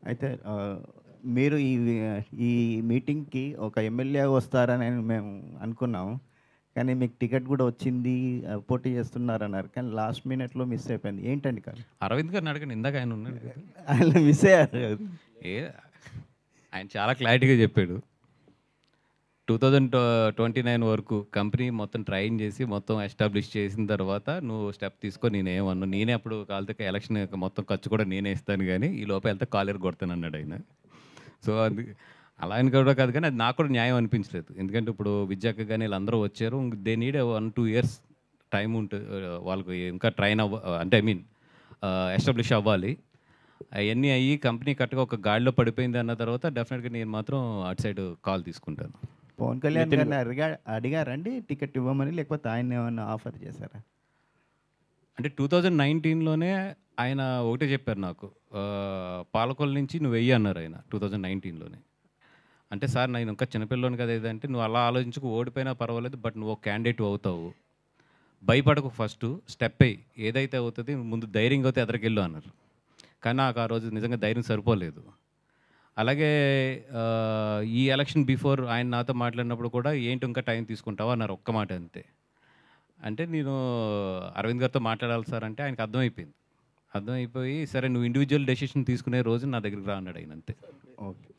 అయితే మీరు ఈ మీటింగ్‌కి ఒక ఎమ్మెల్యే వస్తారని మేము అనుకున్నాం. కానీ మీకు టికెట్ గూడా వచ్చింది. పోటీ చేస్తున్నారన్నారు. కానీ లాస్ట్ మినిట్‌లో మిస్ అయిపోయింది. ఏంటండి కారణం? అరవింద్ గారిని అడగండి. ఇందాక ఆయన ఉన్నాడు కదా! ఆయన మిస్ అయ్యారు. ఏ ఆయన చాలా క్లారిటీగా చెప్పాడు. 2029 వరకు కంపెనీ మొత్తం ట్రైన్ చేసి, మొత్తం ఎస్టాబ్లిష్ చేసిన తర్వాత నువ్వు స్టెప్ తీసుకో నేనేమనను. నేనే అప్పుడు కాలితే ఎలక్షన్ మొత్తం ఖర్చు కూడా నేనే ఇస్తాను గానీ, ఈ లోపు ఎళ్తే కాలు ఇరగొడతానన్నాడు ఆయన. సో, అలా అని కూడా కాదు కానీ, అది నాకు కూడా న్యాయం అనిపించలేదు. ఎందుకంటే ఇప్పుడు విద్యాక గాని వీళ్ళందరూ వచ్చారు. దే నీడ్ 1, 2 ఇయర్స్ టైమ్ వాళ్ళకి ఇంకా ట్రైన్ అంటే ఐ మీన్ ఎస్టాబ్లిష్ అవ్వాలి. అయన్నీ అయ్యి కంపెనీ కరెక్ట్‌గా ఒక గాడిలో పడిపోయింది అన్న తర్వాత డెఫినెట్‌గా నేను మాత్రం అటు సైడ్ కాల్ తీసుకుంటాను. పవన్ కళ్యాణ్ నితిన్ గారిని అడిగారండి టికెట్ ఇవ్వమని? లేకపోతే ఆయన్నేమన్నా ఆఫర్ చేశారా? అంటే 2019లోనే ఆయన ఒకటే చెప్పారు నాకు. పాలకొల్లు నుంచి నువ్వెయ్యి అన్నారు ఆయన 2019లోనే. అంటే సార్ నేను ఇంకా చిన్నపిల్లోని కదా ఇదంటే, నువ్వు అలా ఆలోచించకు ఓడిపోయినా పర్వాలేదు. బట్ నువ్వు ఒక క్యాండిడేట్ అవుతావు. భయపడకు ఫస్టు స్టెప్ ఎయ్యి. ఏదైతే అవుతది ముందు ధైర్యంగా అవుతే ఎదరికెళ్ళు అన్నారు. కానీ నాకు ఆ రోజు నిజంగా ధైర్యం సరిపోలేదు. అలాగే ఈ ఎలక్షన్ బిఫోర్ ఆయన నాతో మాట్లాడినప్పుడు కూడా ఏంటి ఇంకా టైం తీసుకుంటావా అన్నారు. ఒక్క మాట అంతే. అంటే నేను అరవింద్ గారితో మాట్లాడాలి సార్ అంటే ఆయనకు అర్థమైపోయింది. అర్థమైపోయి సరే నువ్వు ఇండివిడ్యువల్ డెసిషన్ తీసుకునే రోజు నా దగ్గరికి రా అన్నాడు ఆయన అంతే. ఓకే.